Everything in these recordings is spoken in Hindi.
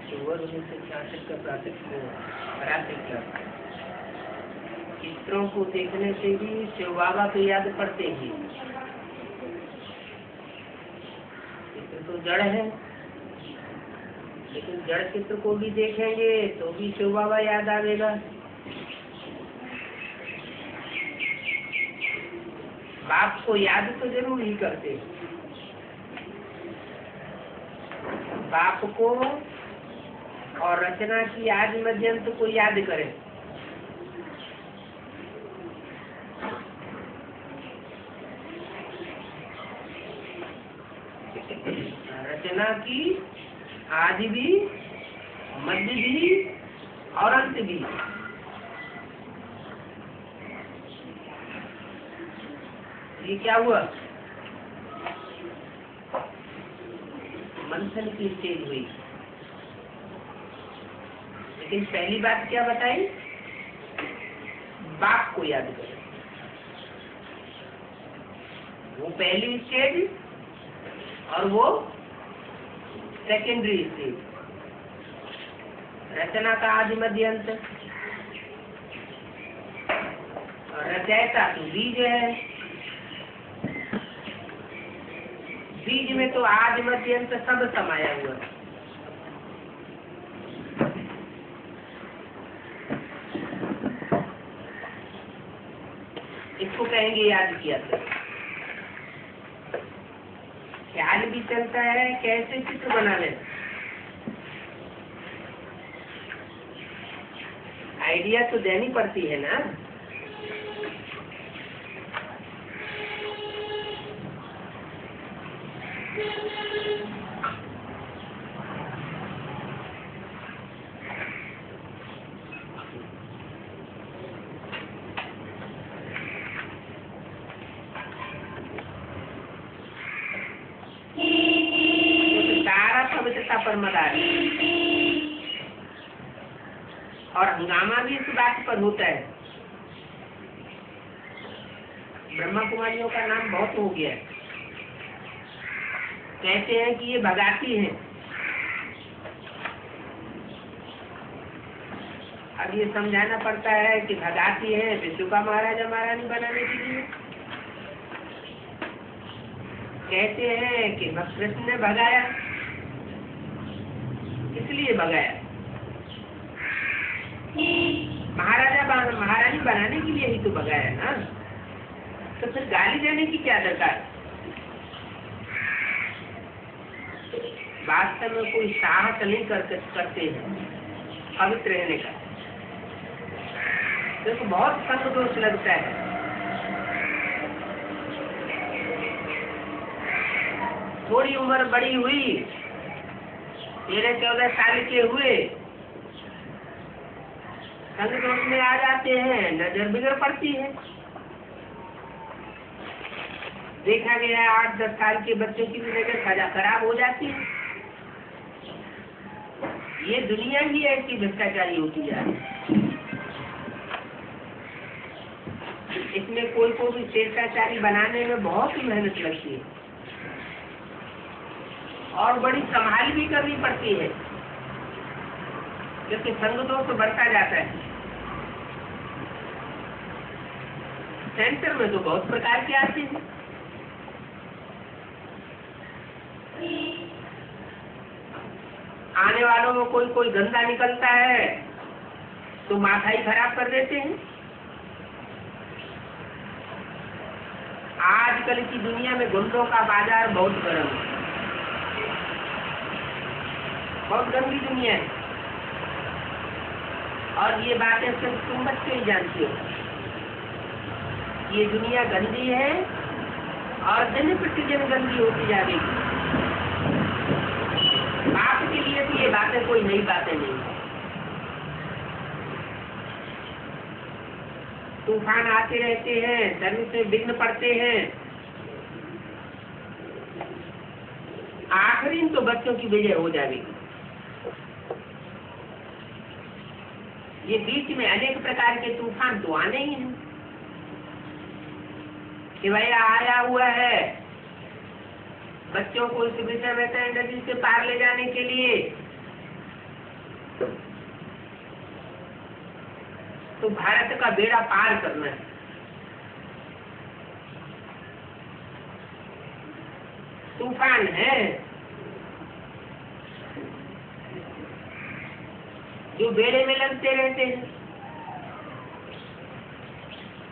सुबह 1966 का प्रातः चित्रों को देखने से भी शिव बाबा तो याद पड़ते ही। चित्र तो जड़ है, लेकिन जड़ चित्र को भी देखेंगे तो भी शिव बाबा याद आवेगा। बाप को याद तो जरूर ही करते, बाप को और रचना की आज मध्यंत को याद करें। रचना की आज भी, मध्य भी और अंत भी। ये क्या हुआ? मंथन की स्टेज हुई। लेकिन पहली बात क्या बताई? बाप को याद करें। वो पहली स्टेज और वो सेकेंडरी स्टेज। रचना का आदि मध्य अंत। और रचयिता तो बीज है। बीज में तो आदि मध्य अंत सब समाया हुआ है। इसको कहेंगे याद किया था। ख्याल भी चलता है कैसे चित्र बना ले। आइडिया तो देनी पड़ती है ना। पर मदार और हंगामा भी इस बात पर होता है। ब्रह्मा कुमारियों का नाम बहुत हो गया है। कहते हैं कि ये भगाती हैं। अब ये समझाना पड़ता है कि भगाती है विष्णु का महाराजा महारानी बनाने के लिए। कहते हैं कि कृष्ण ने भगाया, इसलिए भगाया। महाराजा महारानी बनाने के लिए ही तो भगाया ना। तो फिर गाली देने की क्या दरकार? वास्तव में कोई साहस नहीं करते हैं पवित्र रहने का। तो बहुत संग दोष लगता है। थोड़ी उम्र बड़ी हुई, 13-14 साल के हुए, संग दोष में आ जाते हैं, नजर बिगड़ पड़ती है। देखा गया 8-10 साल के बच्चों की भी नजर खराब हो जाती है। ये दुनिया ही ऐसी भ्रष्टाचारी होती जा रही है। इसमें कोई को भी श्रेष्ठाचारी बनाने में बहुत ही मेहनत लगती है और बड़ी संभाल भी करनी पड़ती है, क्योंकि संग दोष बढ़ता जाता है। सेंटर में तो बहुत प्रकार के आते हैं। आने वालों में कोई गंदा निकलता है तो माथा ही खराब कर देते हैं। आजकल की दुनिया में गुंडों का बाजार बहुत गर्म है, बहुत गंदी दुनिया है। और ये बातें सिर्फ तुम बच्चे ही जानती हो। ये दुनिया गंदी है और दिन प्रतिदिन गंदी होती जाएगी। बाप के लिए भी ये बातें कोई नई बातें नहीं। तूफान आते रहते हैं, सर्विस में विघ्न पड़ते हैं। आखिरी तो बच्चों की विजय हो जाएगी। ये बीच में अनेक प्रकार के तूफान तो आने ही हैं कि भाई आया हुआ है बच्चों को इस विषय में नदी से पार ले जाने के लिए। तो भारत का बेड़ा पार करना है। तूफान है जो बेड़े में लगते रहते हैं,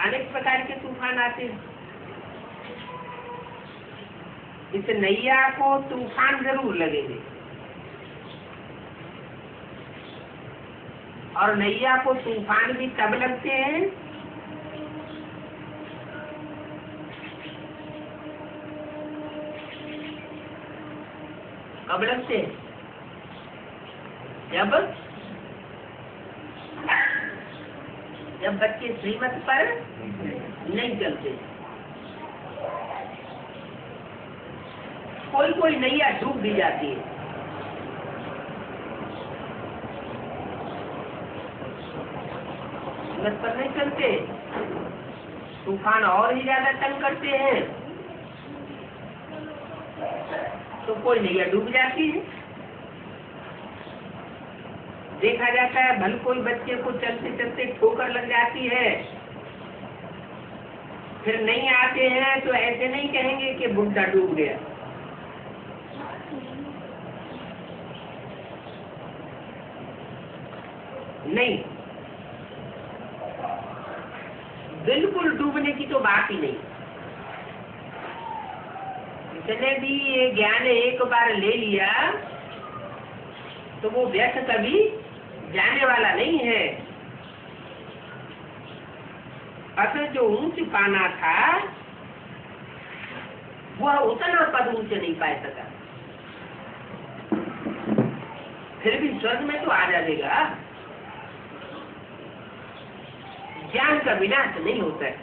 अनेक प्रकार के तूफान आते हैं। इस नैया को तूफान जरूर लगेंगे, और नैया को तूफान भी तब लगते हैं कब लगते हैं? जब बच्चे श्रीमत पर नहीं चलते। कोई कोई नैया डूब भी जाती है, श्रीमत पर नहीं चलते, तूफान और ही ज्यादा तंग करते हैं, तो कोई नैया डूब जाती है। देखा जाता है भले कोई बच्चे को चलते चलते ठोकर लग जाती है, फिर नहीं आते हैं तो ऐसे नहीं कहेंगे कि बुढ़ा डूब गया। नहीं, बिल्कुल डूबने की तो बात ही नहीं। जिसने भी ये ज्ञान एक बार ले लिया तो वो व्यर्थ कभी जाने वाला नहीं है। अतः जो ऊंच पाना था वह उतना पद ऊंच नहीं पा सका, फिर भी स्वर्ग में तो आ जाएगा। ज्ञान का विनाश नहीं होता है।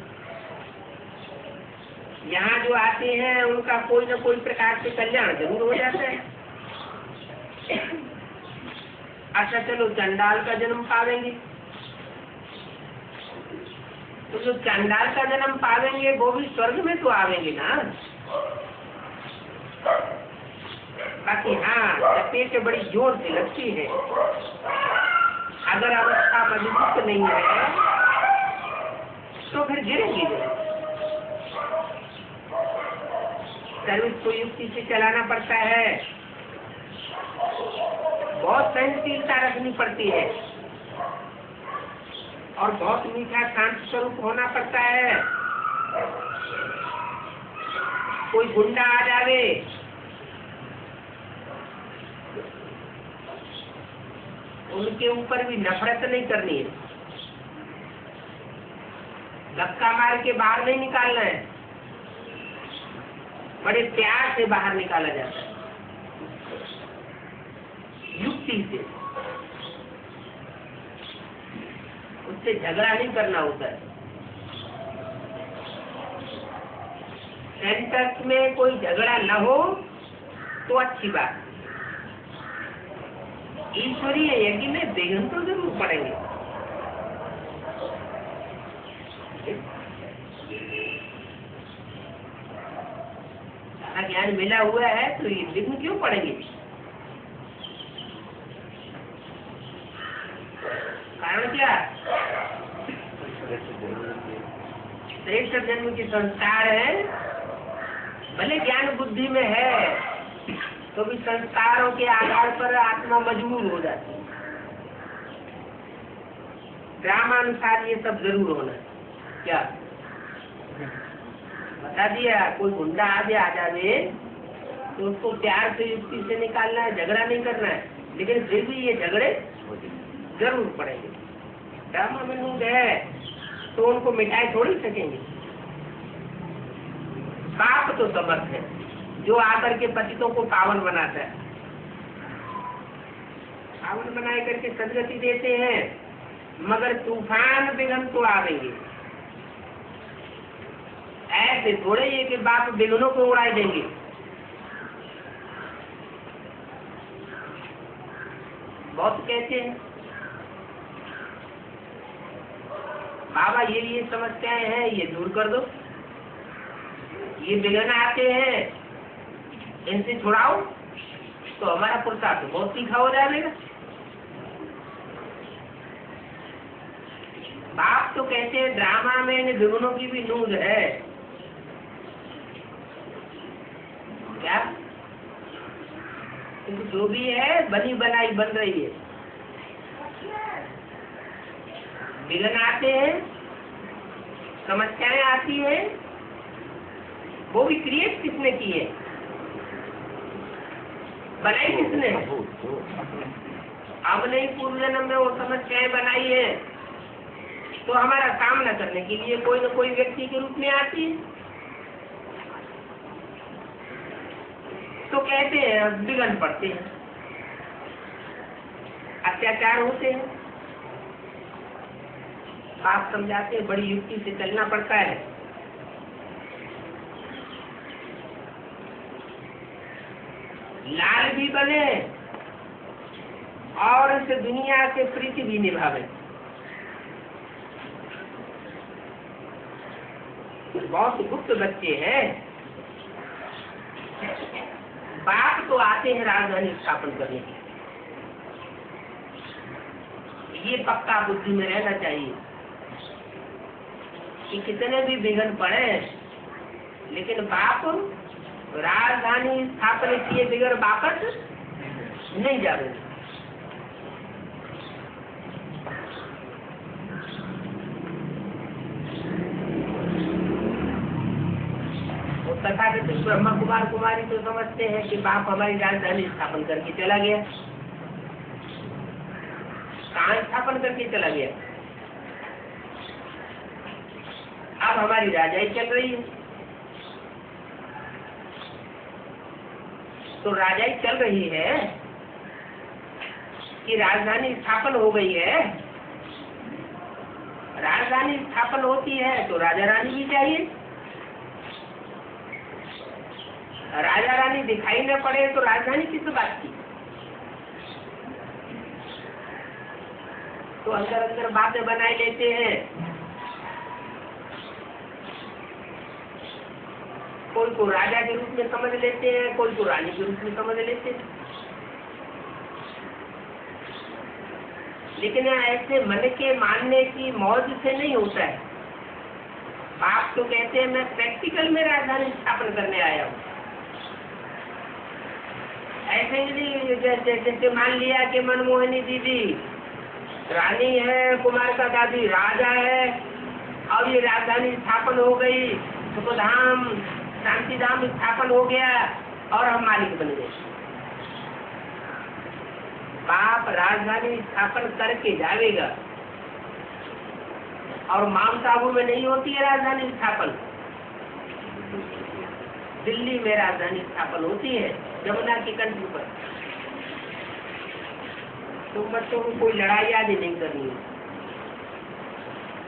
यहाँ जो आते हैं उनका कोई न कोई प्रकार से कल्याण जरूर हो जाता है। अच्छा चलो चंडाल का जन्म पावेंगे, तो जो चंडाल का जन्म पावेंगे वो भी स्वर्ग में तो आवेंगे ना। बाकी हाँ, चपेट बड़ी जोर से लगती है, अगर अवस्था मजबूत नहीं है तो फिर गिरेंगे। सर्विस को युक्ति से चलाना पड़ता है, बहुत सहनशीलता रखनी पड़ती है, और बहुत मीठा शांत स्वरूप होना पड़ता है। कोई गुंडा आ जावे उनके ऊपर भी नफरत नहीं करनी है, धक्का मार के बाहर नहीं निकालना है, बड़े प्यार से बाहर निकाला जाता है, युक्ति से। उससे झगड़ा नहीं करना होता है। सेंटर्स में कोई झगड़ा न हो तो अच्छी बात। ईश्वरीय यज्ञ में विघ्न तो जरूर पड़ेंगे। ज्ञान मिला हुआ है तो ये विघ्न क्यों पड़ेंगे? कारण क्या? श्रेष्ठ जन्म के संस्कार है। भले ज्ञान बुद्धि में है तो भी संस्कारों के आधार पर आत्मा मजबूर हो जाती है। ग्रामानुसार ये सब जरूर होना। क्या बता दिया? कोई गुंडा आगे आ जावे तो उसको प्यार से युक्ति से निकालना है, झगड़ा नहीं करना है, लेकिन फिर भी ये झगड़े जरूर पड़ेंगे। ड्रामा में लोग है तो उनको मिटाई थोड़ी सकेंगे। बाप तो समर्थ है जो आकर के पतितों को पावन बनाता है, पावन बनाए करके सदगति देते हैं, मगर तूफान विघ्न तो आवेंगे। ऐसे थोड़े ये कि बाप विघ्नों को उड़ाई देंगे। बहुत कहते हैं बाबा ये समस्याएं हैं, ये दूर कर दो, ये विघ्न आते हैं, इनसे छुड़ाओ तो हमारा पुरुषार्थ बहुत तीखा हो जाएगा। बाप तो कहते हैं ड्रामा में इन विगुणों की भी नूंद है। क्या? क्योंकि जो भी है बनी बनाई बन रही है। विघ्न आते हैं, समस्याएं आती हैं, वो भी क्रिएट किसने की है? बनाई किसने? अब नहीं, पूर्व जन्म में वो समस्याएं बनाई है तो हमारा सामना करने के लिए कोई न कोई व्यक्ति के रूप में आती है। तो कहते हैं विघ्न पड़ते हैं, अत्याचार होते हैं। आप समझाते हैं बड़ी युक्ति से चलना पड़ता है। लाल भी बने और इस दुनिया से प्रीति भी निभावे। बहुत गुप्त बच्चे हैं। बाप तो आते हैं राजधानी स्थापन करने के, ये पक्का बुद्धि में रहना चाहिए कि कितने भी विघ्न पड़े, लेकिन बाप राजधानी स्थापन किए बगैर वापस नहीं जाओगे। तथाकथित ब्रह्मा कुमार कुमारी तो समझते हैं कि बाप हमारी राजधानी स्थापन करके चला गया। कहाँ स्थापन करके चला गया? अब हमारी राजाई चल रही है। तो राजाई चल रही है कि राजधानी स्थापन हो गई है। राजधानी स्थापन होती है तो राजा रानी भी चाहिए। राजा रानी दिखाई न पड़े तो राजधानी किस बात की? तो अंदर अंदर बातें बनाए लेते हैं। कोई को राजा के रूप में समझ लेते हैं, कोई को रानी के रूप में समझ लेते हैं। लेकिन ऐसे मन के मानने की मौज से नहीं होता है। आप तो कहते हैं मैं प्रैक्टिकल में राजधानी स्थापन करने आया हूँ। ऐसे ही जैसे मान लिया कि मनमोहनी दीदी रानी है, कुमार का दादी राजा है, और ये राजधानी स्थापन हो गई, तो धाम शांति धाम स्थापन हो गया और हम मालिक बन गए। बाप राजधानी स्थापन करके जाएगा। और माउंट आबू में नहीं होती है राजधानी स्थापन, दिल्ली में राजधानी स्थापन होती है, यमुना की कंट्री पर। तुम बच्चों को कोई लड़ाई आदि नहीं करनी है,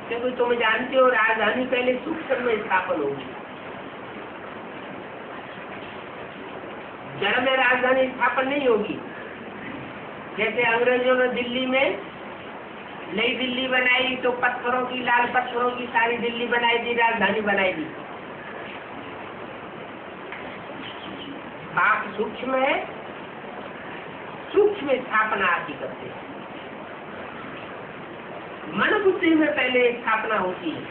क्योंकि तुम जानते हो राजधानी पहले सूक्ष्म में स्थापन होगी। जड़ में राजधानी स्थापन नहीं होगी। जैसे अंग्रेजों ने दिल्ली में नई दिल्ली बनाई तो पत्थरों की, लाल पत्थरों की सारी दिल्ली बनाई दी, राजधानी बनाई दी। बाप सूक्ष्म है, सूक्ष्म स्थापना आदि करते हैं। मन बुद्धि में पहले स्थापना होती है।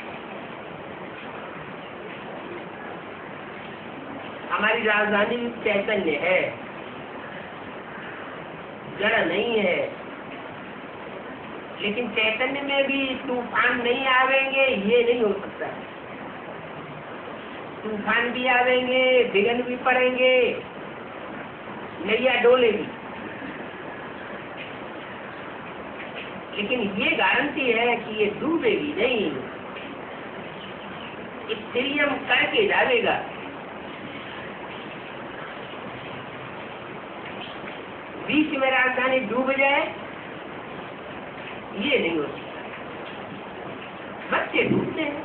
हमारी राजधानी चैतन्य है, जड़ नहीं है। लेकिन चैतन्य में भी तूफान नहीं आवेंगे ये नहीं हो सकता। तूफान भी आवेंगे, विघ्न भी पड़ेंगे, नैया डोलेगी, लेकिन ये गारंटी है कि ये डूबेगी नहीं। संयम करके जाएगा। बीच में राजधानी डूब जाए ये नहीं हो सकता। बच्चे डूबते हैं,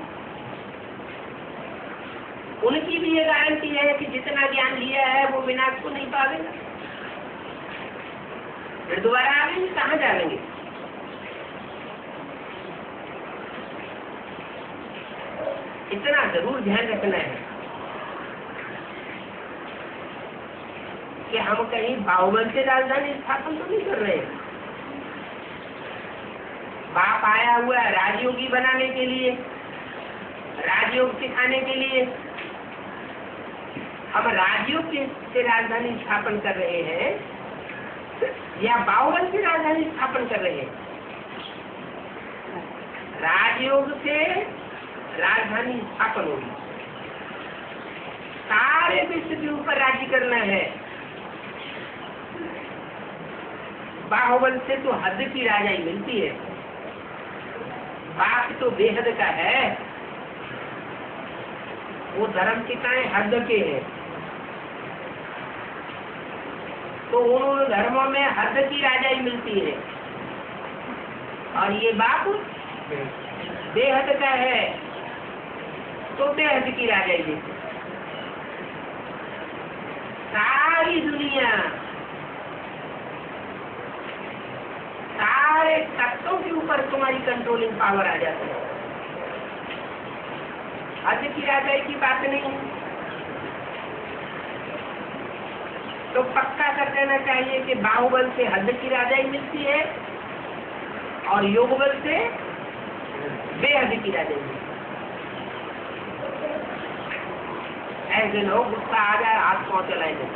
उनकी भी ये गारंटी है कि जितना ज्ञान लिया है वो विनाश को नहीं पावेगा। फिर दोबारा आवेंगे, कहाँ जाएंगे? इतना जरूर ध्यान रखना है कि हम कहीं बाहुबल से राजधानी स्थापन तो नहीं कर रहे हैं। बाप आया हुआ है राजयोगी बनाने के लिए, राजयोग सिखाने के लिए। अब राजयोग से राजधानी स्थापन कर रहे हैं या बाहुबल से राजधानी स्थापन कर रहे हैं? राजयोग से राजधानी स्थापन होगी। सारे विश्व के ऊपर राज्य करना है। बाहुबल से तो हद की राजाई मिलती है, बाप तो बेहद का है, वो धर्म के काए हद के है। तो उन धर्मों में हद की राजाई मिलती है और ये बाप बेहद का है तो बेहद की राजाई देती। सारी दुनिया, सारे तत्वों के ऊपर तुम्हारी कंट्रोलिंग पावर आ जाती है। हद की राजाई की बात नहीं। तो पक्का कर देना चाहिए कि बाहुबल से हद की राजाई मिलती है और योगबल से बेहद की राजाई मिलती है। ऐसे लोग गुस्सा आ जाए, हाथ पांव चलाए जाए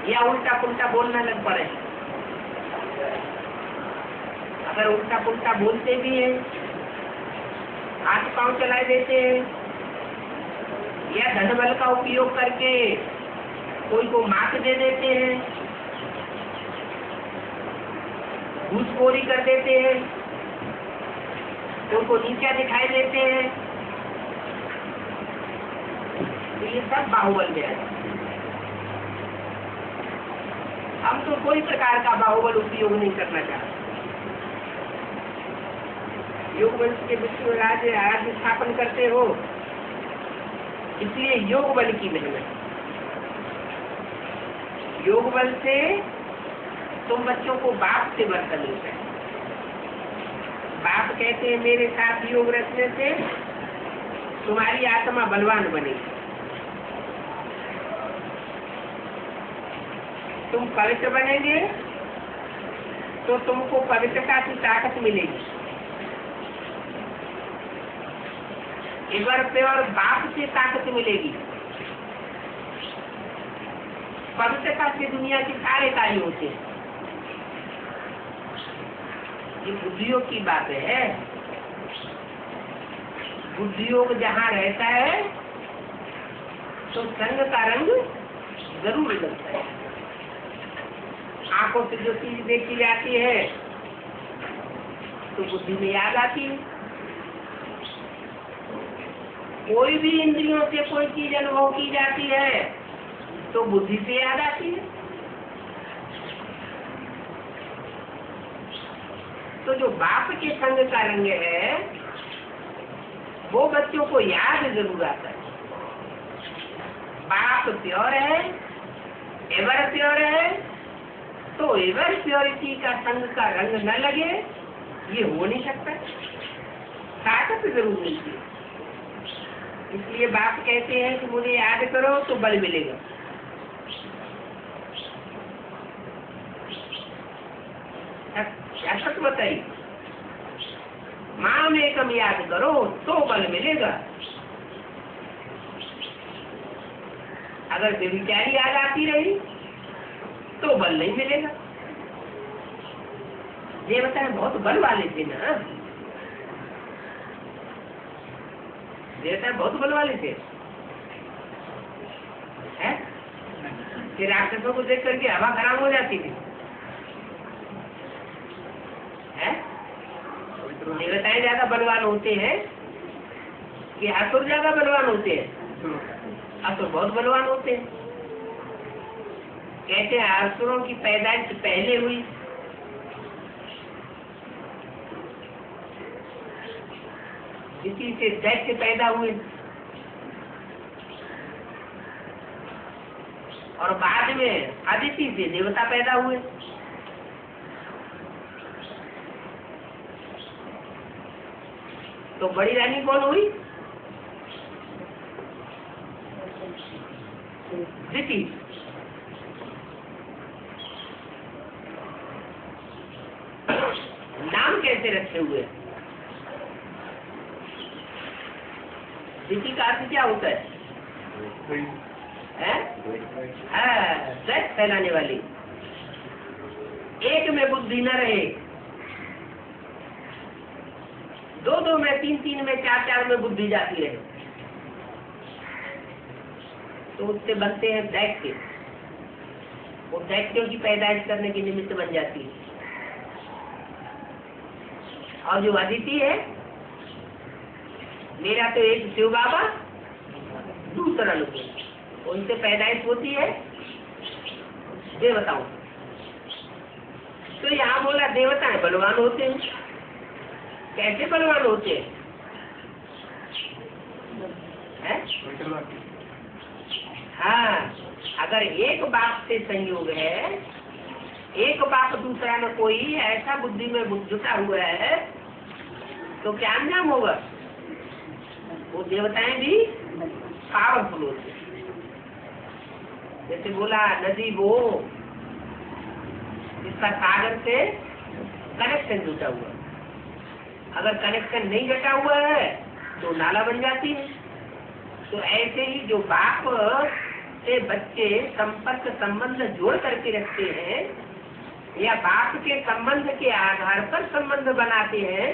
या उल्टा पुल्टा बोलना लग पड़े। अगर उल्टा पुल्टा बोलते भी हैं, हाथ पांव चलाए देते हैं या धन बल का उपयोग करके कोई को मात दे देते हैं, घूसखोरी कर देते हैं, कोई को नीचा दिखाई देते हैं, तो ये सब बाहुबल में है। हम तो कोई प्रकार का बाहुबल उपयोग नहीं करना चाहते। योग वंश के विश्व राज्य स्थापन करते हो, इसलिए योग बल की मेहनत। योग बल से तुम बच्चों को बाप से बर्तन लेते हैं। बाप कहते हैं मेरे साथ योग रचने से तुम्हारी आत्मा बलवान बनेगी, तुम पवित्र बनेंगे तो तुमको पवित्रता की ताकत मिलेगी। इवर प्योर बाप से ताकत मिलेगी। पवित्रता से दुनिया के सारे कार्य होते हैं। ये बुद्धियोग की बात है। बुद्धियोग जहाँ रहता है तो संग का रंग जरूर बदलता है। आंखों से जो चीज देखी जाती है तो बुद्धि में याद आती है। कोई भी इंद्रियों से कोई चीज अनुभव की जाती है तो बुद्धि से याद आती है। तो जो बाप के संग का रंग है वो बच्चों को याद जरूर आता है। बाप प्योर है, एवर प्योर है, तो एवर प्योरिटी का संग का रंग न लगे ये हो नहीं सकता। ताकत जरूर मिलती है। इसलिए बाप कहते हैं कि मुझे याद करो तो बल मिलेगा। क्या सच बताइए, माम एकम याद करो तो बल मिलेगा। अगर बेविचारी याद आती रही तो बल नहीं मिलेगा। ये बताए बहुत बल वाले थे ना, देवता बहुत बल वाले थे हैं? कि राक्षसों को देख करके हवा खराब हो जाती थी हैं? देवताएं ज्यादा बलवान होते हैं कि असुर ज्यादा बलवान होते हैं? असुर बहुत बलवान होते हैं। कहते हैं असुरों की पैदाइश पहले हुई। इसी से दैत्य पैदा हुए और बाद में अदिति से देवता पैदा हुए। तो बड़ी रानी कौन हुई? दिति। कैसे रखे हुए हैं? दिति का अर्थ क्या होता है? द्वेष फैलाने वाली। एक में बुद्धि न रहे, दो दो में, तीन तीन में, चार चार में बुद्धि जाती रहे, तो उससे बनते हैं दैत्य। वो दैत्यों की पैदाइश करने के निमित्त बन जाती है। और जो अदिति है, मेरा तो एक शिव बाबा, दूसरा लोग, उनसे पैदाइश होती है देवताओं। तो यहाँ बोला देवताएं बलवान होते हैं। कैसे बलवान होते हैं? हाँ, अगर एक बाप से संयोग है, एक बाप दूसरा न कोई, ऐसा बुद्धि में जुटा हुआ है, तो क्या अंजाम होगा? वो देवताएं भी पावरफुल होते हैं। जैसे बोला नदी वो जिसका सागर से कनेक्शन जुटा हुआ, अगर कनेक्शन नहीं जुटा हुआ है तो नाला बन जाती है। तो ऐसे ही जो बाप से बच्चे संपर्क संबंध जोड़ करके रखते हैं, या बाप के संबंध के आधार पर संबंध बनाते हैं,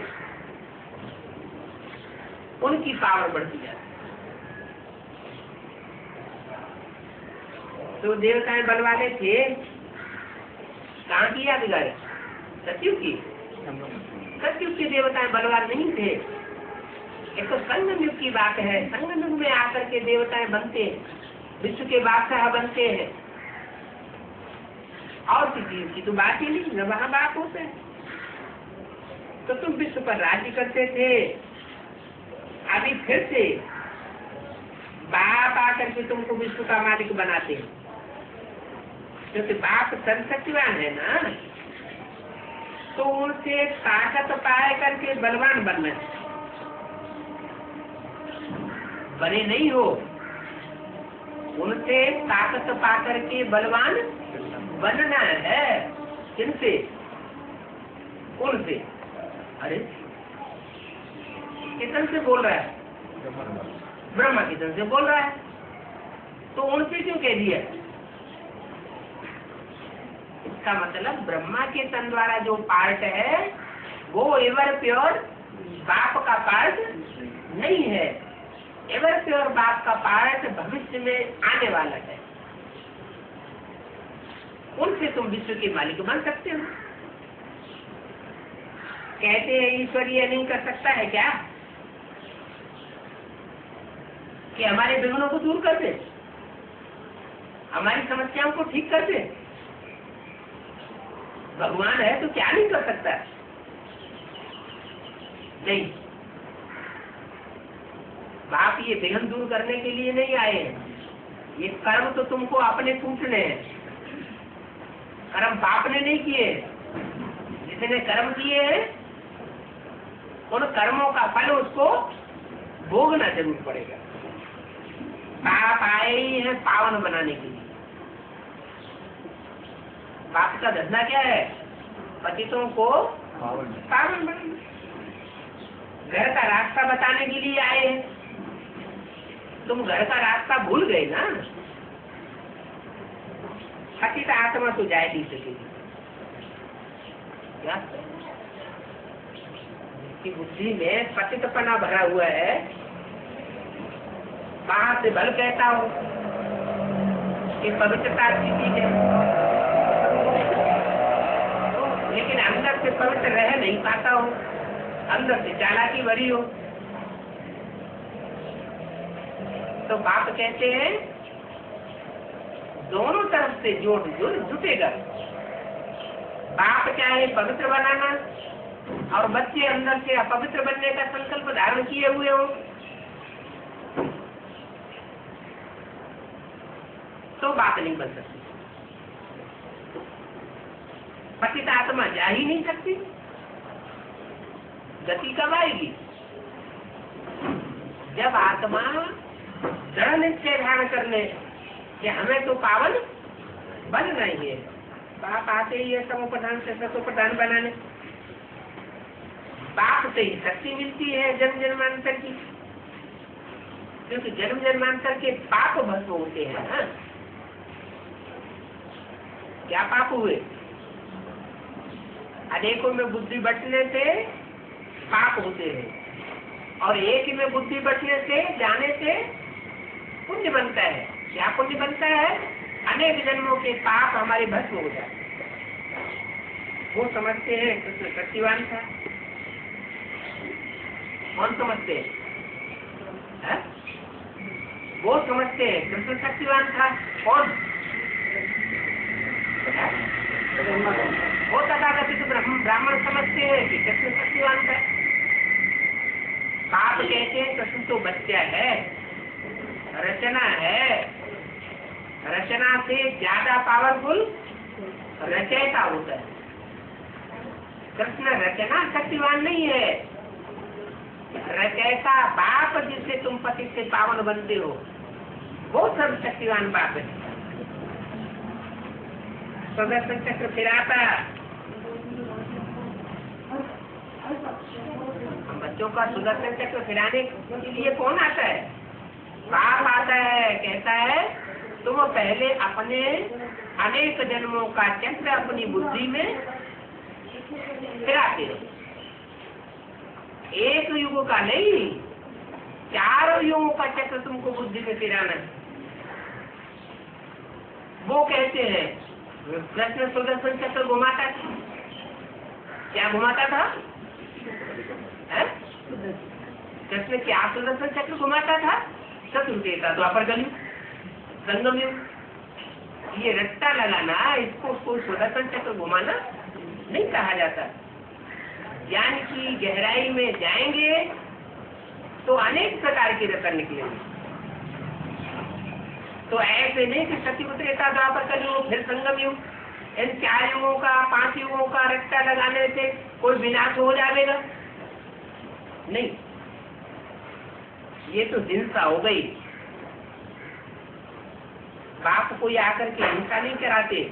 उनकी पावर बढ़ती जाती है। तो देवताएं बलवाने थे, कहाँ की याद गाय? सतयुग की। सतयुग के देवताएं बलवान नहीं थे। एक तो संगम युग की बात है। संगम युग में आकर के देवताएं बनते, विश्व के बादशाह बनते हैं। और किसी की तो बात ही नहीं, न वहाँ बाप होते हैं। तो तुम विश्व पर राज्य करते थे, अभी फिर से बाप आकर के तुमको विश्व का मालिक बनाते हैं, क्योंकि बाप सर्वशक्तिवान है ना। तो उनसे ताकत पाए करके बलवान बनना, बने नहीं हो, उनसे ताकत पा करके बलवान बनना है। किनसे? उनसे। अरे कितन से बोल रहा है? ब्रह्मा कितन से बोल रहा है, तो उनसे क्यों कह दिया? इसका मतलब ब्रह्मा के तन द्वारा जो पार्ट है वो एवर प्योर बाप का पार्ट नहीं है। एवर प्योर बाप का पार्ट भविष्य में आने वाला है। उनसे तुम विश्व के मालिक बन सकते हो। कहते हैं ईश्वरीय नहीं कर सकता है क्या? कि हमारे विघ्नों को दूर कर दे, हमारी समस्याओं को ठीक कर दे। भगवान है तो क्या नहीं कर सकता? नहीं, बाप ये विघ्न दूर करने के लिए नहीं आए हैं। ये कर्म तो तुमको अपने टूटने हैं। कर्म बाप ने नहीं किए, जिसने कर्म किए हैं उन कर्मों का फल उसको भोगना जरूर पड़ेगा। बाप आए ही है पावन बनाने के लिए। बाप का धंधा क्या है? पतितों को पावन बनाना। घर का रास्ता बताने के लिए आए हैं। तुम घर का रास्ता भूल गए ना, पतित आत्मा तो जाए नहीं सकेगी। क्या की बुद्धि में पतितपना भरा हुआ है, बाहर से बल कहता हो कि पवित्रता की चीज है, लेकिन अंदर से पवित्र रह नहीं पाता हो, अंदर से चालाकी भरी हो। तो बाप कहते हैं दोनों तरफ से जोड़ जुटेगा। बाप चाहे पवित्र बनाना और बच्चे अंदर से अपवित्र बनने का संकल्प धारण किए हुए हो, तो बात नहीं बन सकती। पतित आत्मा जा ही नहीं सकती। गति कब आएगी? जब आत्मा दृढ़ निश्चय धारण कर ले कि हमें तो पावन बनना ही है। बाप आते ही है समुपदान से सतोपदान बनाने। से ही शक्ति मिलती है जन्म जन्मांतर की, क्योंकि जन्म जन्मांतर के पाप भस्म होते हैं। हाँ? क्या पाप हुए? अनेकों में बुद्धि बटने से पाप होते हैं, और एक में बुद्धि बटने से, जाने से पुण्य बनता है। क्या पुण्य बनता है? अनेक जन्मों के पाप हमारे भस्म हो जाते हैं। वो समझते हैं कृष्ण शक्तिवान था। कौन समझते हैं? वो समझते हैं कृष्ण शक्तिवान था। कौन? वो तथाकथित ब्राह्मण समझते हैं कि कृष्ण शक्तिवान था। पाप कहते हैं कृष्ण तो बच्चा है, रचना है, रचना से ज्यादा पावरफुल रचयिता होता है। कृष्ण रचना शक्तिवान नहीं है, रचयिता बाप जिससे तुम पति से पावन बनते हो, वो सब शक्तिवान बाप है। सुदर्शन चक्र फिराता, हम बच्चों का सुदर्शन चक्र फिराने के लिए कौन आता है? बाप आता है, कहता है तुम पहले अपने अनेक जन्मों का चक्र अपनी बुद्धि में फिराते हो। एक युग का नहीं, 4 युगों का चक्र तुमको बुद्धि में फिराना है। वो कहते हैं कृष्ण सुदर्शन चक्र घुमाता था। क्या घुमाता था? कृष्ण क्या सुदर्शन चक्र घुमाता था? चतुर्वेदा, द्वापर कलयुग, संगम युग। ये रट्टा लगाना, इसको कोई सुदर्शन चक्र घुमाना नहीं कहा जाता। ज्ञान की गहराई में जाएंगे तो अनेक प्रकार के रत्न निकलेंगे। तो ऐसे नहीं कि सतयुग, त्रेता, द्वापर कलयुग, फिर संगम युग, इन 4 युगों का, 5 युगों का रट्टा लगाने से कोई विनाश हो जाएगा? नहीं, ये तो हिंसा हो गई। बाप कोई आकर के हिंसा नहीं कराते।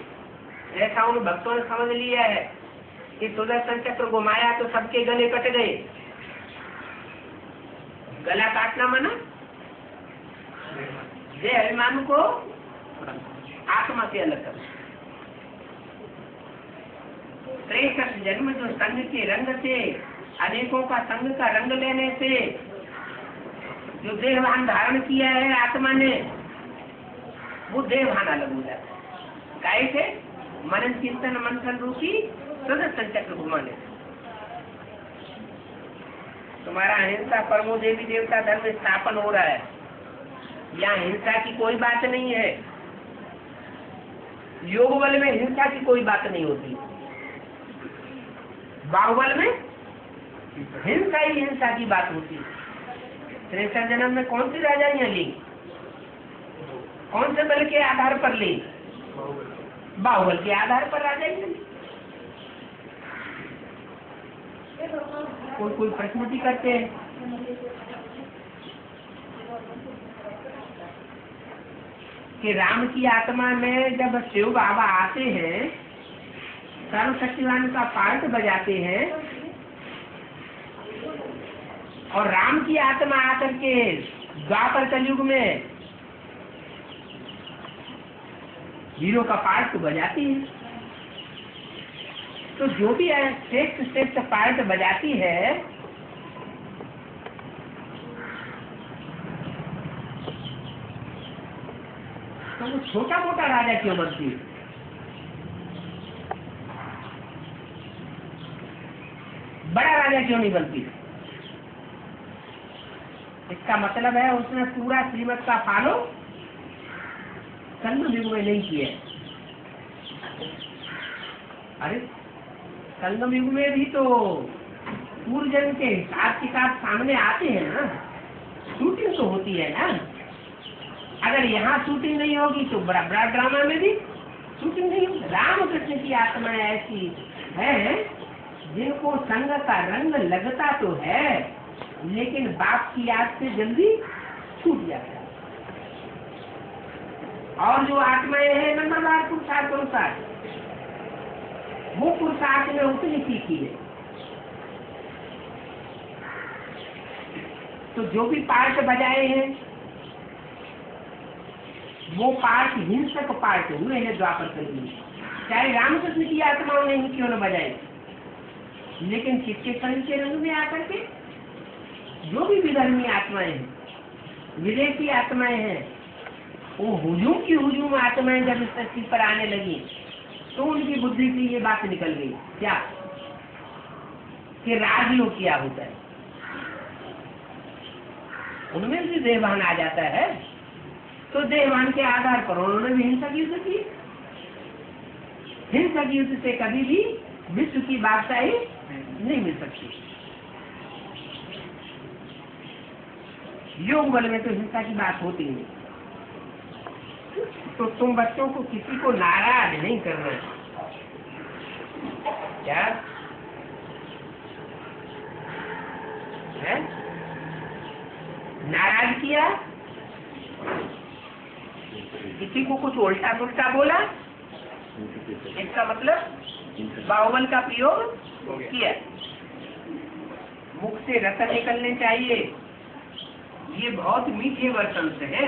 जैसा उन भक्तों ने समझ लिया है कि सुदर्शन चक्र घुमाया तो सबके गले कट गए। गला काटना मना, जय अभिमान को आत्मा से अलग कर। 63 जन्म जो संघ के रंग से, अनेकों का संघ का रंग लेने से जो देहभान धारण किया है आत्मा ने, वो देहभान अलग हो जाता है। कैसे? मनन चिंतन मंथन रूपी सुदर्शन चक्र घुमाने। तुम्हारा हिंसा परमो देवी देवता धर्म स्थापन हो रहा है। यहाँ हिंसा की कोई बात नहीं है। योग बल में हिंसा की कोई बात नहीं होती। बाहुबल में हिंसा ही हिंसा की बात होती है। 63 जन्म में कौन सी राजाइयां ली? कौन से बल के आधार पर ली? बाहुबल के आधार पर राजाइयां ली। कोई प्रश्न करते हैं कि राम की आत्मा में जब शिव बाबा आते हैं, सर्वशक्तिवान का पार्ट बजाते हैं, और राम की आत्मा आकर के द्वापर कलयुग में हीरो का पार्ट तो बजाती है। तो जो भी श्रेष्ठ श्रेष्ठ पार्ट बजाती है, तो वो छोटा मोटा राजा क्यों बनती है? बड़ा राजा क्यों नहीं बनती? इसका मतलब है उसने पूरा श्रीमत का फॉलो संगम युग में नहीं किया। अरे संगम युग में भी तो पूर्व जन्म के हिसाब किताब सामने आते हैं ना, शूटिंग तो होती है ना। अगर यहाँ शूटिंग नहीं होगी तो बड़ा बड़ा ड्रामा में भी शूटिंग नहीं होगी। रामकृष्ण की आत्मा ऐसी है जिनको संग का रंग लगता तो है, लेकिन बाप की याद से जल्दी छूट जाता है। और जो आत्माएं हैं नंबरवार पुरुषार्थ अनुसार, वो पुरुषार्थ में उतनी सीखी है। तो जो भी पार्ट बजाए हैं वो पार्ट हिंसक पार्ट हुए हैं द्वापर कल में, चाहे रामकृष्ण की आत्माओं ने ही क्यों न बजाए, लेकिन किसके संग के रंग में आकर के जो भी विधर्मी आत्माएं हैं, विदेशी आत्माएं हैं, वो हुजूम आत्माएं जब इस धरती पर आने लगी तो उनकी बुद्धि से ये बात निकल गई क्या कि राजयोग क्या होता है, उनमें भी देहभान आ जाता है। तो देहभान के आधार पर उन्होंने भी हिंसक युद्ध किए। हिंसक युद्ध से कभी भी विश्व की बादशाही नहीं मिल सकती। योग बल में तो हिंसा की बात होती नहीं। तो तुम बच्चों को किसी को नाराज नहीं करना है क्या है? नाराज किया, किसी को कुछ उल्टा पुल्टा बोला, इसका मतलब बाहुबल का प्रयोग किया। मुख से रस निकलने चाहिए। ये बहुत मीठे वर्तन से है।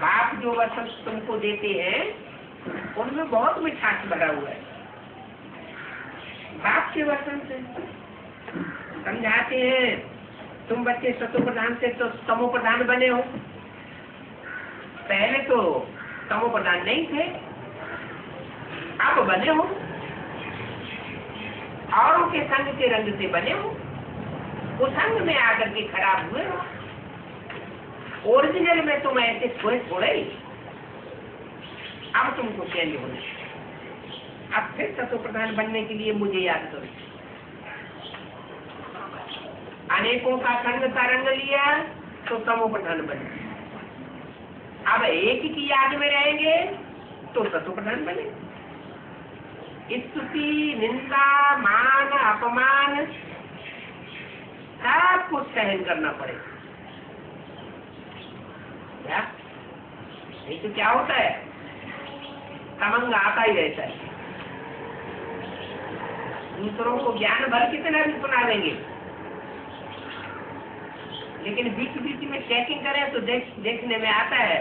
बाप जो वर्तन तुमको देते हैं उनमें बहुत मिठास भरा हुआ है। बाप के वर्तन से समझाते हैं। तुम बच्चे सतो प्रधान से तो तमो प्रधान बने हो। पहले तो तमो प्रधान नहीं थे, अब बने हो। औरों के संग के रंग से बने हो, वो संग में आकर के खराब हुए हो। ओरिजिनल में तुम ऐसे थोड़े अब तुमको चेंज होना। अब फिर सतो प्रधान बनने के लिए मुझे याद करो। अनेकों का संग का रंग लिया तो तमो प्रधान बने। अब एक की याद में रहेंगे तो सतो प्रधान बने। स्तुति, निंदा, मान, अपमान सब कुछ सहन करना पड़ेगा। क्या नहीं तो क्या होता है, तमंग आता ही रहता है। दूसरों को ज्ञान भर कितना भी सुना देंगे, लेकिन बीच बीच में चेकिंग करें तो देखने में आता है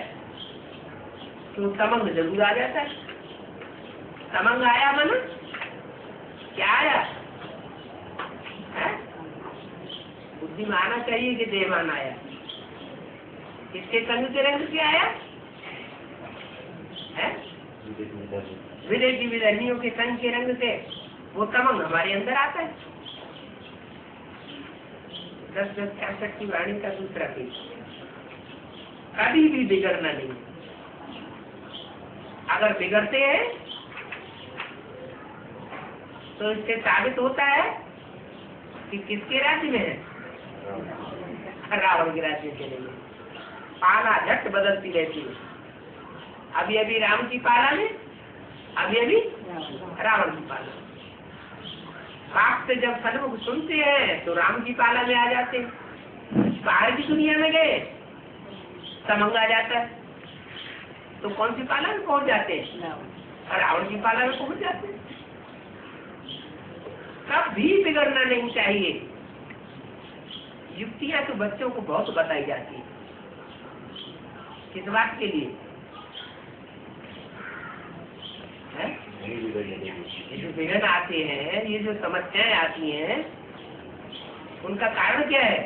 तो तमंग जरूर आ जाता है। तमंग आया मन क्या आया है? बुद्धि में आना चाहिए कि देहमान आया। किसके संग के रंग से आया है? विदेशी विधर्मियों के संग के रंग से वो तमंग हमारे अंदर आता है। 10-10-66 की वाणी का दूसरा पेज। कभी भी बिगड़ना नहीं। अगर बिगड़ते हैं तो इससे साबित होता है कि किसके राज्य में है, रावण के राज्य के लिए। पाला झट बदलती रहती है। अभी अभी राम की पाला में, अभी अभी रावण की पाला। बाप से जब सन्मुख सुनते हैं तो राम की पाला में आ जाते हैं। बाहर की दुनिया में गए तमंग आ जाता है तो कौन सी पाला में पहुंच जाते हैं? रावण की पाला में पहुंच जाते हैं। कभी बिगड़ना नहीं चाहिए। युक्तियां तो बच्चों को बहुत बताई जाती है। किस बात के लिए है? ये जो विघ्न आते हैं, ये जो समस्याएं आती हैं, उनका कारण क्या है?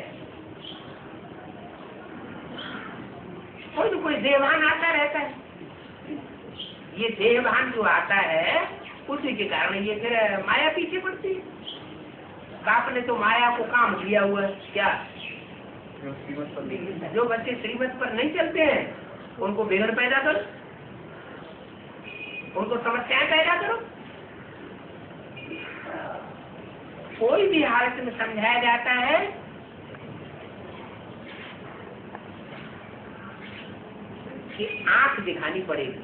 कोई तो कोई देहभान आता रहता है। ये देहभान जो आता है उसी के कारण ये फिर माया पीछे पड़ती है। बाप ने तो माया को काम दिया हुआ है। क्या जो बच्चे श्रीमत पर नहीं चलते हैं उनको बिगड़ पैदा करो, उनको समस्याएं पैदा करो। कोई भी हालत में समझाया जाता है कि आंख दिखानी पड़ेगी।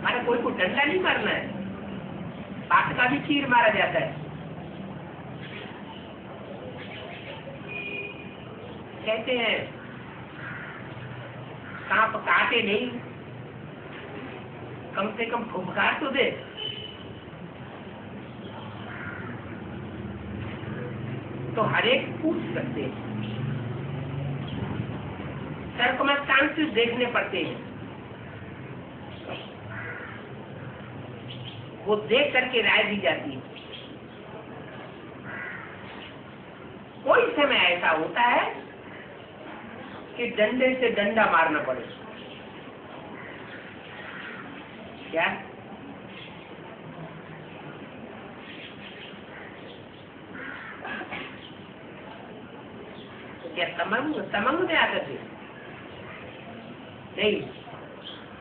माना कोई को डंडा नहीं मारना है, बात का भी तीर मारा जाता है। कहते हैं सांप काटे नहीं, कम से कम फुफकार तो दे। तो हर एक पूछ सकते हैं, सर्कमस्टांसेस देखने पड़ते हैं, वो देख करके राय दी जाती है। कोई समय ऐसा होता है कि डंडे से डंडा मारना पड़े। क्या क्या तमंग में आकर के नहीं,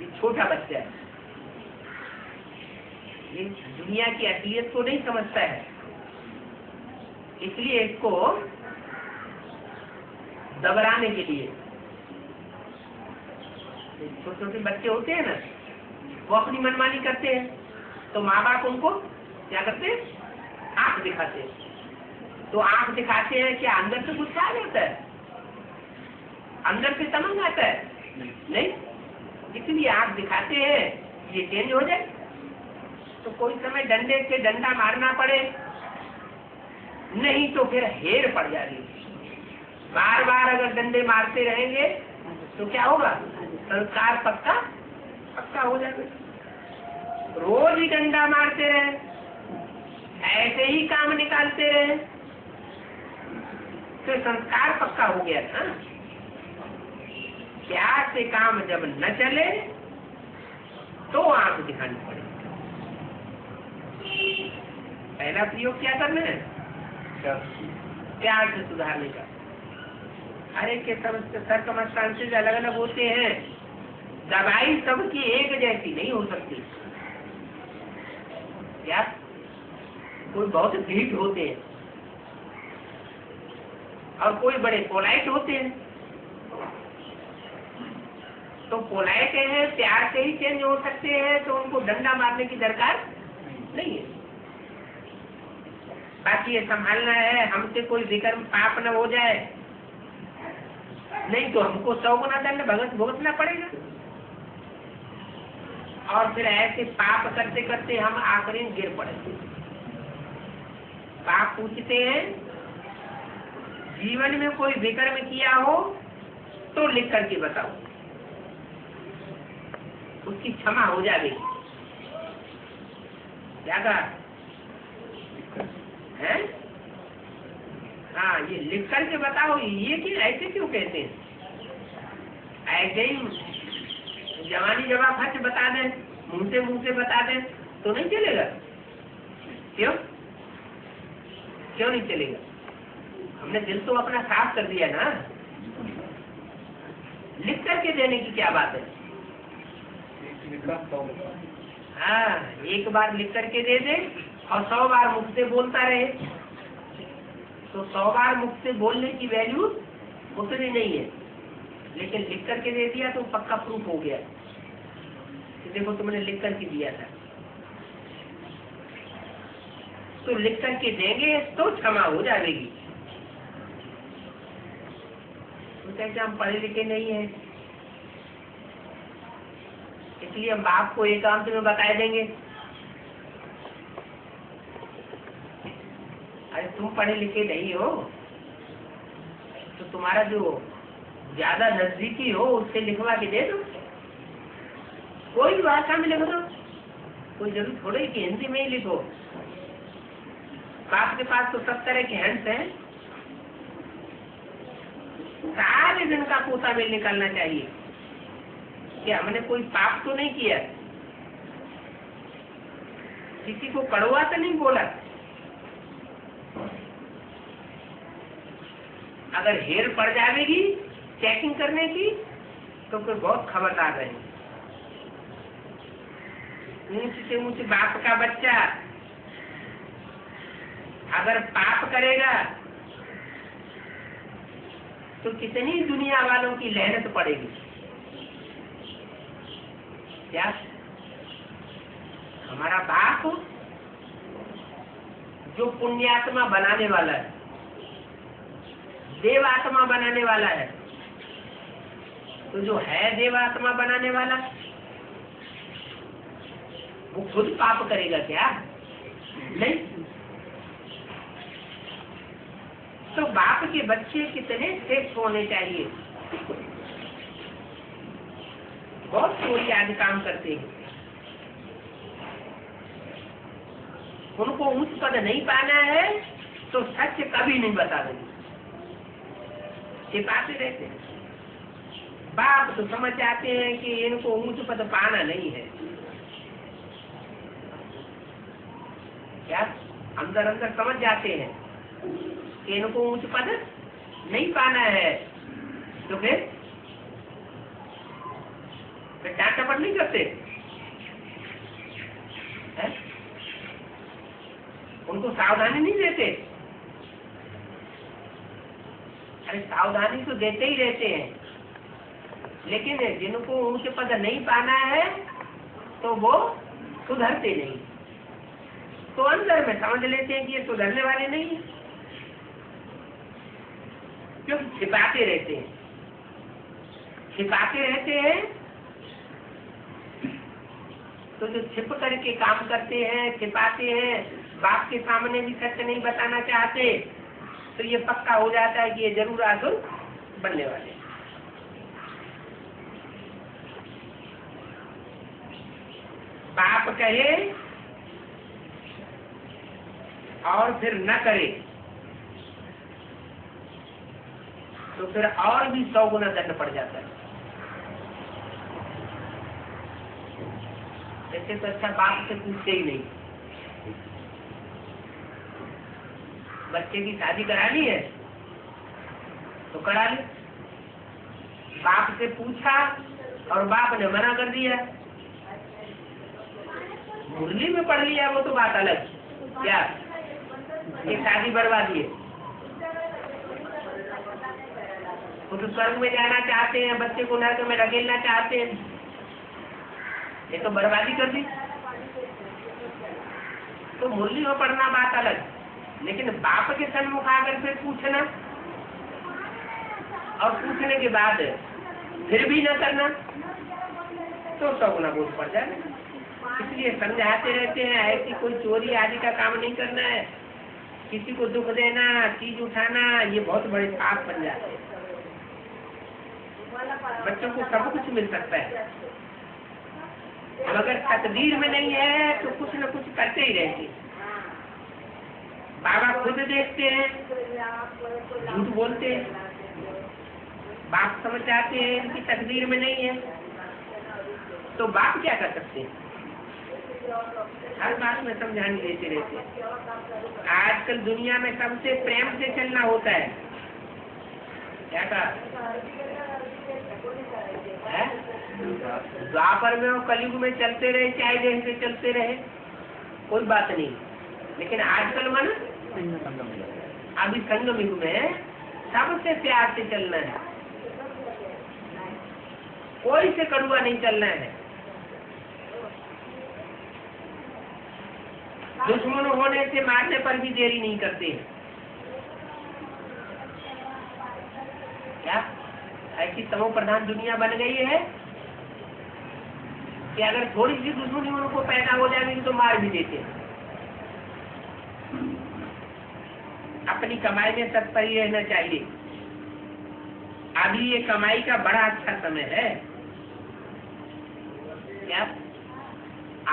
ये छोटा बच्चा है, ये दुनिया की असलियत को नहीं समझता है, इसलिए इसको दबराने के लिए छोटे छोटे बच्चे होते हैं ना, वो अपनी मनमानी करते हैं, तो माँ बाप उनको क्या करते हैं, आंख दिखाते हैं। तो आंख दिखाते हैं कि अंदर से गुस्सा आ जाता है, अंदर से तमंग आता है नहीं, इसलिए आंख दिखाते हैं ये चेंज हो जाए। तो कोई समय डंडे से डंडा मारना पड़े, नहीं तो फिर हेर पड़ जाएगी। बार बार अगर डंडे मारते रहेंगे तो क्या होगा, संस्कार पक्का पक्का हो जाएगा। रोज ही डंडा मारते रहे, ऐसे ही काम निकालते रहे, तो संस्कार पक्का हो गया था। प्यार से काम जब न चले तो आंख दिखानी पड़ेगी। पहला प्रयोग क्या करना है, प्यार से सुधारने का। अरे के सर्कमस्टांसेस अलग अलग होते हैं, दवाई सबकी एक जैसी नहीं हो सकती। क्या कोई बहुत ढीठ होते हैं और कोई बड़े पोलाइट होते हैं। तो पोलाइट है, प्यार से ही चेंज हो सकते हैं, तो उनको डंडा मारने की दरकार नहीं है। बाकी ये संभालना है हमसे कोई विकर्म पाप न हो जाए, नहीं तो हमको 100 गुना दंड भुगतना पड़ेगा। और फिर ऐसे पाप करते करते हम आखिरी में गिर पड़ेंगे। पाप पूछते हैं जीवन में कोई विकर्म किया हो तो लिख करके बताओ, उसकी क्षमा हो जाएगी। क्या कहा है? हाँ, ये लिख करके बताओ। ये कि ऐसे क्यों कहते हैं? ऐसे ही जवानी जवाब खर्च बता दें, मुंह से बता दें तो नहीं चलेगा। क्यों क्यों नहीं चलेगा? हमने दिल तो अपना साफ कर दिया ना। लिख करके देने की क्या बात है? हाँ, एक बार लिख करके दे दे और 100 बार मुख से बोलता रहे, तो 100 बार मुख से बोलने की वैल्यू उतनी नहीं है। लेकिन लिख करके दे दिया तो पक्का प्रूफ हो गया कि देखो तुमने लिख करके दिया था। तो लिख करके देंगे तो क्षमा हो जाएगी। तो कहते हम पढ़े लिखे नहीं है, इसलिए हम बाप को एकांत में बता देंगे। अरे तुम पढ़े लिखे नहीं हो तो तुम्हारा जो ज्यादा नजदीकी हो उससे लिखवा के दे दो, कोई भी भाषा में लिख दो, कोई जरूरी थोड़े कि हिंदी में ही लिखो। बाप के पास तो सब तरह के हैंड्स हैं, सारे दिन का पोता में निकालना चाहिए कि हमने कोई पाप तो नहीं किया, किसी को कड़वा तो नहीं बोला। अगर हेर पड़ जाएगी चेकिंग करने की तो फिर बहुत खबरदार रहेंगे। ऊंच से ऊंच बाप का बच्चा अगर पाप करेगा तो कितनी दुनिया वालों की लहरत पड़ेगी। क्या हमारा बाप जो पुण्यात्मा बनाने वाला है, देवात्मा बनाने वाला है, तो जो है देवात्मा बनाने वाला वो खुद पाप करेगा क्या? नहीं। तो बाप के बच्चे कितने श्रेष्ठ होने चाहिए। बहुत चोरी आदि काम करते हैं, उनको उच्च पद नहीं पाना है तो सत्य कभी नहीं बता देंगे, छिपाते रहते हैं। बाप तो समझ जाते हैं कि इनको ऊंच पद पाना नहीं है, क्या अंदर अंदर समझ जाते हैं कि इनको ऊंच पद नहीं पाना है, तो फिर डांट टपट नहीं करते है? उनको सावधानी नहीं देते। अरे सावधानी तो देते ही रहते हैं, लेकिन जिनको ऊंच पद नहीं पाना है तो वो सुधरते नहीं, तो अंदर में समझ लेते हैं कि ये सुधरने वाले नहीं है, क्योंकि छिपाते रहते हैं। छिपाते रहते हैं तो जो छिप करके काम करते हैं, छिपाते हैं, बाप के सामने भी सत्य नहीं बताना चाहते, तो ये पक्का हो जाता है कि ये जरूर आसुर बनने वाले। बाप कहे और फिर न करे तो फिर और भी 100 गुना दंड पड़ जाता है। ऐसे तो अच्छा बाप से पूछते ही नहीं। बच्चे की शादी करानी है तो करा ली, बाप से पूछा और बाप ने मना कर दिया, मुरली में पढ़ लिया, वो तो बात अलग। क्या ये शादी बर्बादी है? वो तो स्वर्ग में जाना चाहते हैं, बच्चे को नरक में ढकेलना चाहते हैं, ये तो बर्बादी कर दी। तो मुरली में पढ़ना बात अलग, लेकिन बाप के सन्मुख आकर फिर पूछना और पूछने के बाद फिर भी न करना तो 100 गुना बोझ पड़ जाए। इसलिए समझाते रहते हैं ऐसी कोई चोरी आदि का काम नहीं करना है, किसी को दुख देना, चीज उठाना, ये बहुत बड़े पाप बन जाते हैं। बच्चों को सब कुछ मिल सकता है, अगर तकदीर में नहीं है तो कुछ न कुछ करते ही रहेंगे। बाबा खुद देखते हैं, झूठ बोलते हैं, बाप समझ जाते हैं इनकी तकदीर में नहीं है, तो बाप क्या कर सकते हैं? हर बात में समझाने देते रहते हैं। आजकल दुनिया में सबसे प्रेम से चलना होता है। क्या कहा? द्वापर में और कलयुग में चलते रहे, चाहे जैसे चलते रहे, कोई बात नहीं, लेकिन आजकल मन अभी संगम युग में सबसे प्यार से चलना है, कोई से कड़ुआ नहीं चलना है। दुश्मन होने से मारने पर भी देरी नहीं करते हैं। क्या ऐसी तमो प्रधान दुनिया बन गई है कि अगर थोड़ी सी दुश्मनी उनको पैदा हो जाएगी तो मार भी देते हैं। अपनी कमाई में तत्पर ही रहना चाहिए। अभी ये कमाई का बड़ा अच्छा समय है। क्या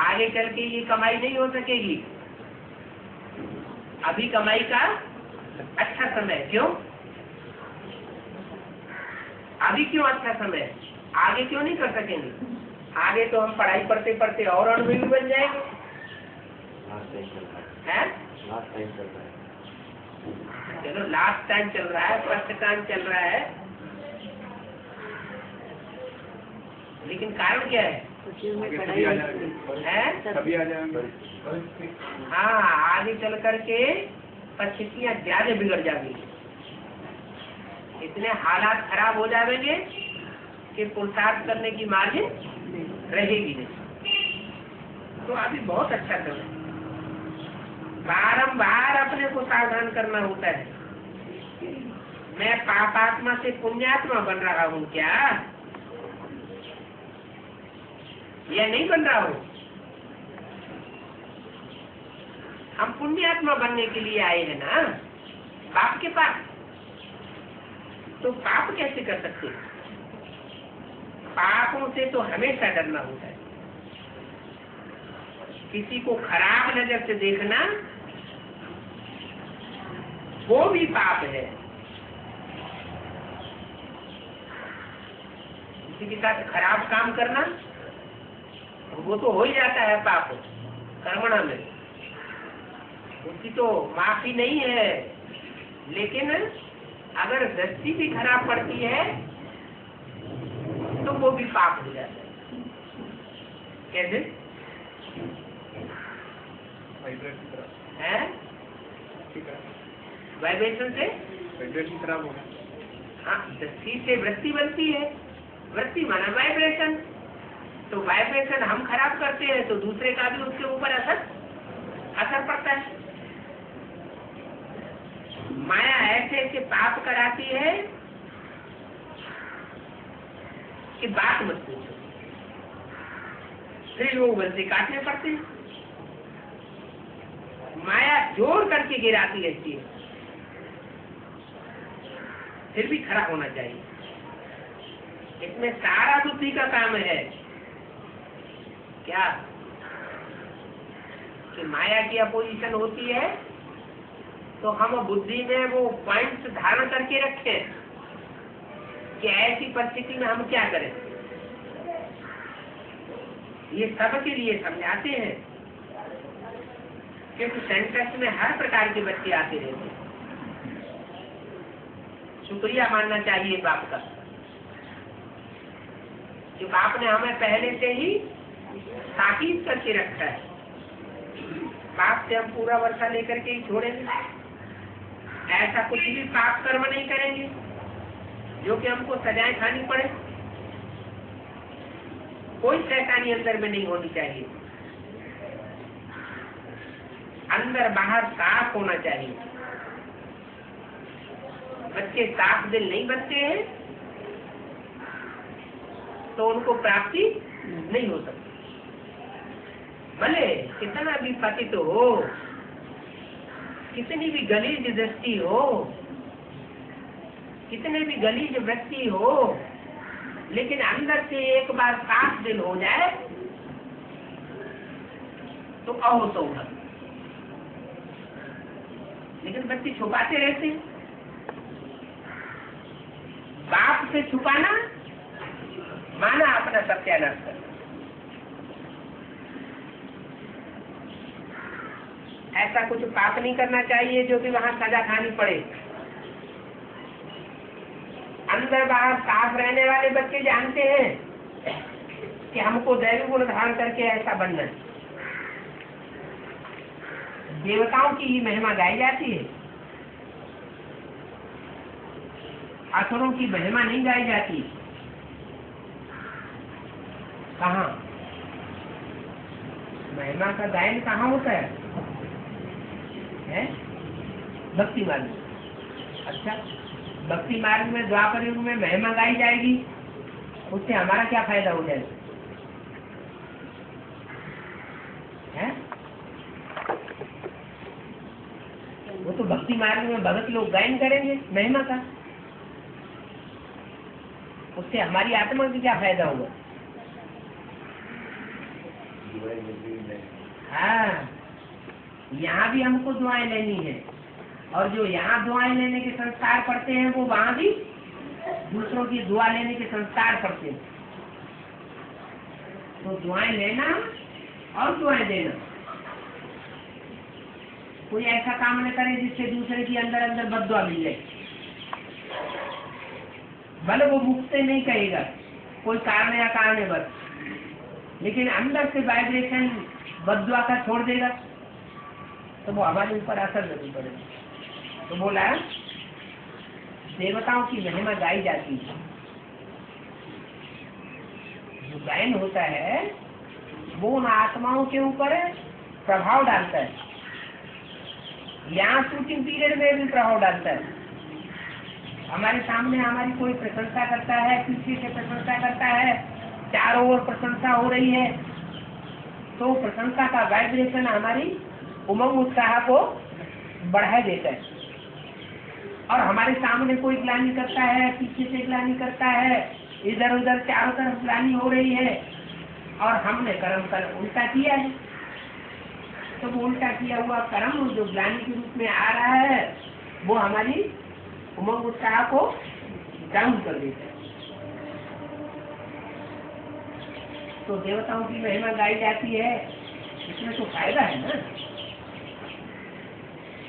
आगे चल के ये कमाई नहीं हो सकेगी? अभी कमाई का अच्छा समय। क्यों? अभी क्यों अच्छा समय? आगे क्यों नहीं कर सकेंगे? आगे तो हम पढ़ाई पढ़ते पढ़ते और अनुभवी बन जाएंगे। चलो लास्ट टाइम चल रहा है, फर्स्ट टाइम चल रहा है, लेकिन कारण क्या है? हाँ, आगे चल करके परिस्थितियाँ ज्यादा बिगड़ जाएंगी, इतने हालात खराब हो जाएंगे कि पुरुषार्थ करने की मार्जिन रहेगी नहीं। तो अभी बहुत अच्छा समय, बारंबार अपने को सावधान करना होता है। मैं पापात्मा से पुण्यात्मा बन रहा हूँ क्या, या नहीं बन रहा हूँ? हम पुण्यात्मा बनने के लिए आए हैं ना बाप के पास। तो पाप कैसे कर सकते? पापों से तो हमेशा डरना होता है। किसी को खराब नजर से देखना वो भी पाप है। किसी के साथ खराब काम करना वो तो हो ही जाता है पाप कर्मणा में, उसकी तो माफी नहीं है। लेकिन अगर दृष्टि भी खराब पड़ती है तो वो भी पाप हो जाता है। कैसे? वाइब्रेशन से वाइब्रेशन खराब हो। हाँ, दृष्टि से वृत्ति बनती है, वृत्ति माना वाइब्रेशन। तो वाइब्रेशन हम खराब करते हैं तो दूसरे का भी उसके ऊपर असर पड़ता है। माया ऐसे ऐसे पाप कराती है कि बात मत पूछो, फिर लोग बल्कि काटने पड़ते हैं। माया जोर करके गिराती रहती है, फिर भी खड़ा होना चाहिए। इसमें सारा बुद्धि का काम है क्या कि माया की अपोजिशन होती है तो हम बुद्धि में वो पॉइंट्स धारण करके रखें कि ऐसी परिस्थिति में हम क्या करें। ये सबके लिए समझाते हैं क्योंकि सेंटर्स में हर प्रकार के बच्चे आते रहते हैं। शुक्रिया मानना चाहिए बाप का कि बाप ने हमें पहले से ही ताकीद करके रखा है। बाप से हम पूरा वर्षा लेकर के ही छोड़ेंगे, ऐसा कुछ भी पाप कर्म नहीं करेंगे जो कि हमको सजाएं खानी पड़े। कोई शैतानी अंदर में नहीं होनी चाहिए, अंदर बाहर साफ होना चाहिए। बच्चे साफ दिल नहीं बनते हैं तो उनको प्राप्ति नहीं हो सकती। भले कितना भी पतित हो, कितनी भी गलीज दृष्टि हो, कितने भी गलीज व्यक्ति हो, लेकिन अंदर से एक बार साफ दिल हो जाए तो कहो तो होगा। लेकिन बच्चे छुपाते रहते हैं। बाप से छुपाना माना अपना सत्यानाश करना। ऐसा कुछ पाप नहीं करना चाहिए जो कि वहां सजा खानी पड़े। अंदर बाहर साफ रहने वाले बच्चे जानते हैं कि हमको दैवी गुण धारण करके ऐसा बनना है। देवताओं की ही महिमा गाई जाती है, असुरों की महिमा नहीं गाई जाती। कहाँ महिमा का गायन कहाँ होता है? भक्ति मार्ग में। अच्छा, भक्ति मार्ग में द्वापर युग में महिमा गाई जाएगी, उससे हमारा क्या फायदा हो जाएगा? है वो तो भक्ति मार्ग में भगत लोग गायन करेंगे महिमा का, उससे हमारी आत्मा की क्या फायदा होगा? हाँ, यहाँ भी हमको दुआएं लेनी है, और जो यहाँ दुआएं लेने के संस्कार पड़ते हैं वो वहाँ भी दूसरों की दुआ लेने के संस्कार पड़ते हैं। तो दुआएं लेना और दुआएं देना, कोई ऐसा काम न करे जिससे दूसरे की अंदर अंदर बद्दुआ मिल जाए। भले वो मुख से नहीं कहेगा, कोई कारण या कारण है बस, लेकिन अंदर से वाइब्रेशन बद्दुआ का छोड़ देगा तो वो हमारे ऊपर असर नहीं पड़ेगा। तो बोला देवताओं की महिमा गाई जाती है। जो गायन होता है वो उन आत्माओं के ऊपर प्रभाव डालता है। यहाँ शूटिंग पीरियड में भी प्रभाव डालता है। हमारे सामने हमारी कोई प्रशंसा करता है, पीछे से प्रशंसा करता है, चारों ओर प्रशंसा हो रही है, तो प्रशंसा का वाइब्रेशन हमारी उमंग उत्साह को बढ़ा देता है। और हमारे सामने कोई ग्लानि करता है, पीछे से ग्लानि करता है, इधर उधर चारों तरफ ग्लानि हो रही है, और हमने कर्म कर उल्टा किया है। तो वो उल्टा किया हुआ कर्म जो ग्लानि के रूप में आ रहा है, वो हमारी उमंग उत्साह को डाउन कर देता है। तो देवताओं की महिमा गाई जाती है, इसमें तो फायदा है ना।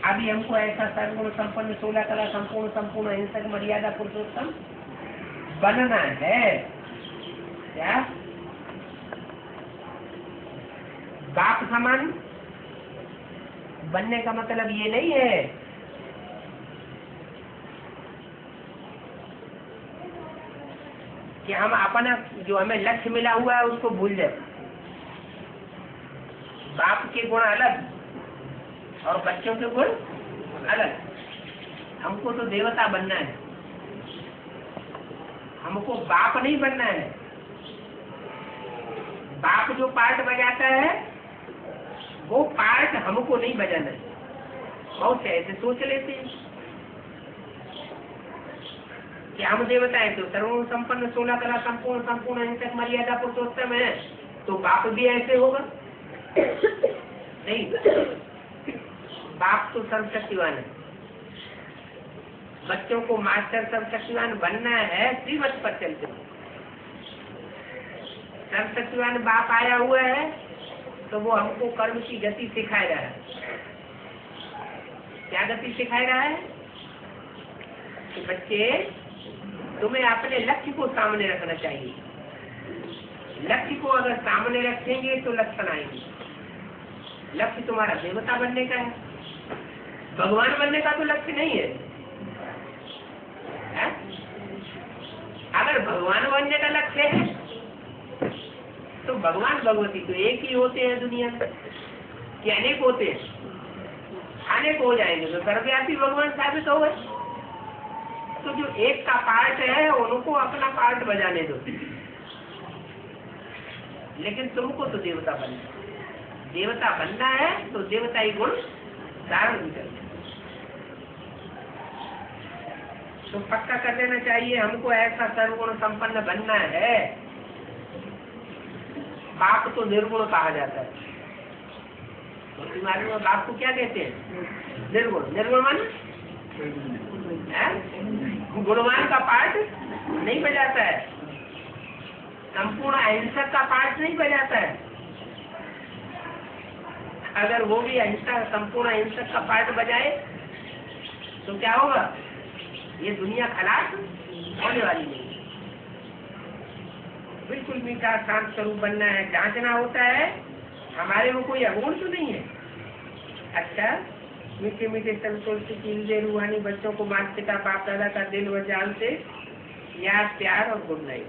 अभी हमको ऐसा सर्वगुण संपन्न 16 कला संपूर्ण अहिंसक मर्यादा पुरुषोत्तम बनना है। क्या बाप समान बनने का मतलब ये नहीं है कि हम अपना जो हमें लक्ष्य मिला हुआ है उसको भूल जाए। बाप के गुण अलग और बच्चों के गुण अलग। हमको तो देवता बनना है, हमको बाप नहीं बनना है। बाप जो पार्ट बजाता है वो पार्ट हमको नहीं बजाना है। बहुत से ऐसे सोच लेते हैं कि हम देवता है तो सर्वगुण संपन्न 16 कला संपूर्ण अहिंसक मर्यादा पुरुषोत्तम है, तो बाप भी ऐसे होगा। नहीं, बाप तो सर्वशक्तिवान है। बच्चों को मास्टर सर्वशक्तिवान बनना है, श्रीमत पर चलते। सर्वशक्तिवान बाप आया हुआ है तो वो हमको कर्म की गति सिखाए रहा है। क्या गति सिखाए रहा है कि बच्चे तुम्हें अपने लक्ष्य को सामने रखना चाहिए। लक्ष्य को अगर सामने रखेंगे तो लक्षण आएंगे। लक्ष्य तुम्हारा देवता बनने का है, भगवान बनने का तो लक्ष्य नहीं है, है? अगर भगवान बनने का लक्ष्य है तो भगवान भगवती तो एक ही होते हैं दुनिया में, कि अनेक होते हैं। अनेक हो जाएंगे तो सर्वव्यापी भगवान साबित हो गए। तो जो एक का पार्ट है उनको अपना पार्ट बजाने दो, लेकिन तुमको तो देवता बनना है। देवता बनना है तो देवताई गुण धारण भी करना। तो पक्का कर देना चाहिए हमको ऐसा सर्वगुण संपन्न बनना है। बाप तो निर्गुण कहा जाता है। तो मालूम है बाप को क्या कहते हैं? निर्गुण। निर्गुण मान गुणवान का पार्ट नहीं बजाता है, संपूर्ण अहिंसक का पार्ट नहीं बजाता है। अगर वो भी अहिंसा संपूर्ण अहिंसक का पार्ट बजाए तो क्या होगा? ये दुनिया खलास होने वाली नहीं। बिल्कुल मीठा शांत स्वरूप बनना है। जांचना होता है हमारे में कोई अवगुण तो नहीं है। अच्छा, मीठे मीठे संतोष की रूहानी बच्चों को माता पिता बाप दादा का दिल व जान से याद प्यार और गुड नाइट।